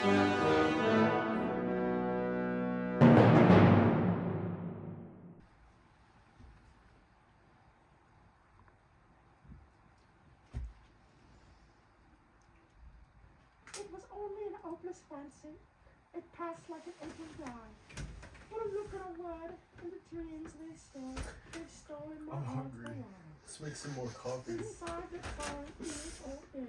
It was only an hopeless fancy. It passed like an open eye. But a look and a word, and the dreams they stole. They've stolen my I'm heart hungry. away. Let's make some more coffee. Inside the fire is all day.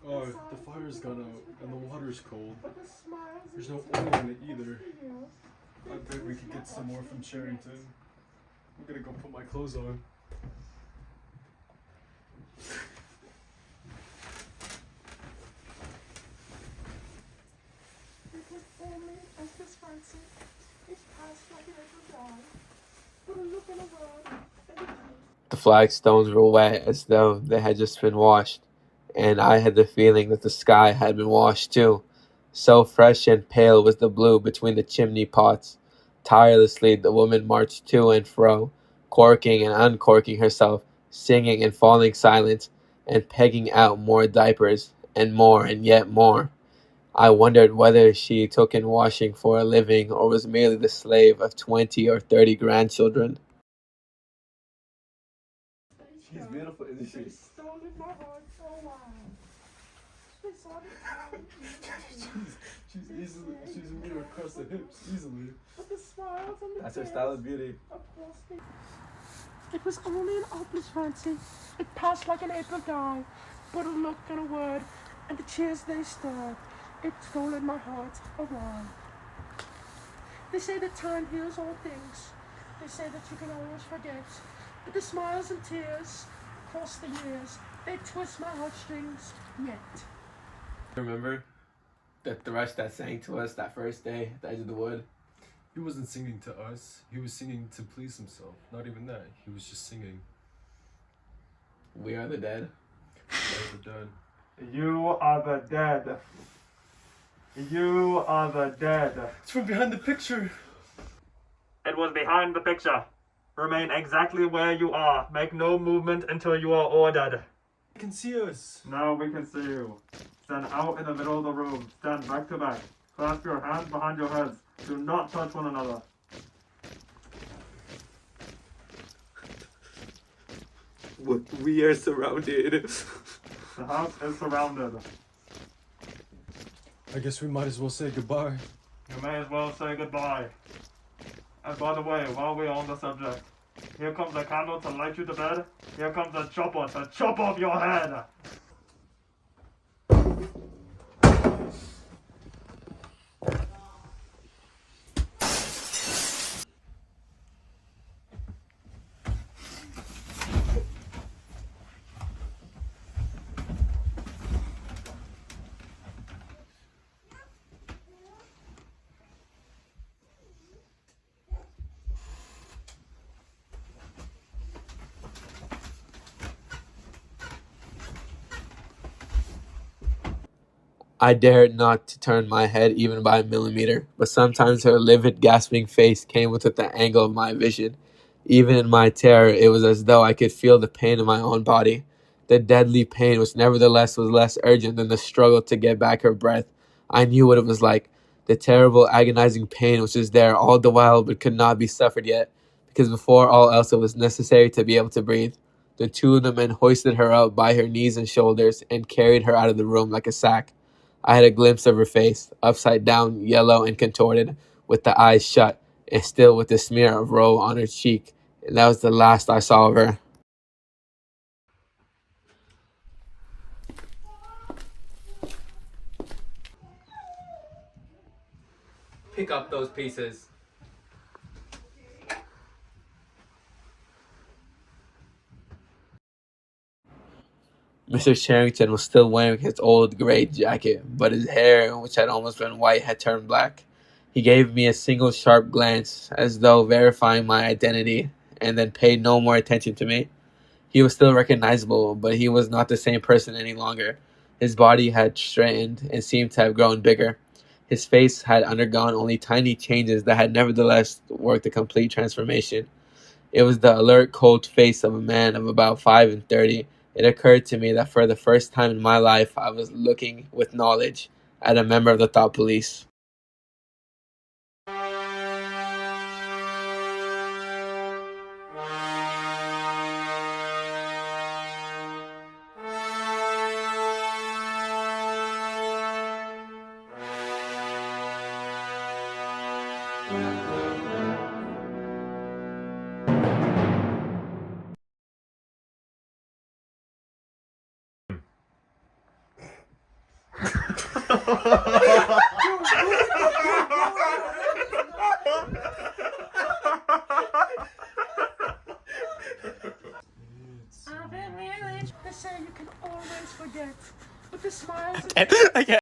Oh, the fire's gone out and the water's cold. But the smiles There's and no tears oil in it either. across the years, I bet we could get some more from Sherrington. I'm gonna go put my clothes on. It was only as this fancy. It passed like an open eye. But a look and a word, and the dreams. The flagstones were wet as though they had just been washed, and I had the feeling that the sky had been washed too. So fresh and pale was the blue between the chimney pots. Tirelessly the woman marched to and fro, corking and uncorking herself, singing and falling silent, and pegging out more diapers, and yet more. I wondered whether she took in washing for a living or was merely the slave of 20 or 30 grandchildren. She's beautiful, isn't she? They stole my heart for a while. They saw the time. She's a meter across the hips, easily. But the smiles and the That's her tears style of beauty. across the. It was only an hopeless fancy. It passed like an April dye. But a look and a word, and the cheers they stirred. It stolen my heart a while. They say that time heals all things. They say that you can always forget. But the smiles and tears across the years, they twist my heartstrings yet. Remember the thrush that sang to us that first day at the edge of the wood? He wasn't singing to us. He was singing to please himself. Not even that. He was just singing. We are the dead. That was done. You are the dead. You are the dead. It's from behind the picture. It was behind the picture. Remain exactly where you are. Make no movement until you are ordered. You can see us. Now we can see you. Stand out in the middle of the room. Stand back to back. Clasp your hands behind your heads. Do not touch one another. We are surrounded. The house is surrounded. I guess we might as well say goodbye. You may as well say goodbye. And by the way, while we're on the subject, here comes a candle to light you to bed. Here comes a chopper to chop off your head. I dared not to turn my head even by a millimeter, but sometimes her livid, gasping face came within the angle of my vision. Even in my terror, it was as though I could feel the pain in my own body. The deadly pain, which nevertheless was less urgent than the struggle to get back her breath. I knew what it was like. The terrible, agonizing pain which was there all the while but could not be suffered yet, because before all else it was necessary to be able to breathe. The two of the men hoisted her up by her knees and shoulders and carried her out of the room like a sack. I had a glimpse of her face, upside down, yellow and contorted, with the eyes shut, and still with the smear of roe on her cheek, and that was the last I saw of her. Pick up those pieces. Mr. Sherrington was still wearing his old gray jacket, but his hair, which had almost been white, had turned black. He gave me a single sharp glance, as though verifying my identity, and then paid no more attention to me. He was still recognizable, but he was not the same person any longer. His body had straightened and seemed to have grown bigger. His face had undergone only tiny changes that had nevertheless worked a complete transformation. It was the alert, cold face of a man of about 35. It occurred to me that for the first time in my life I was looking with knowledge. at a member of the Thought Police. I've been really. They say you can always forget, but the smiles. I can't.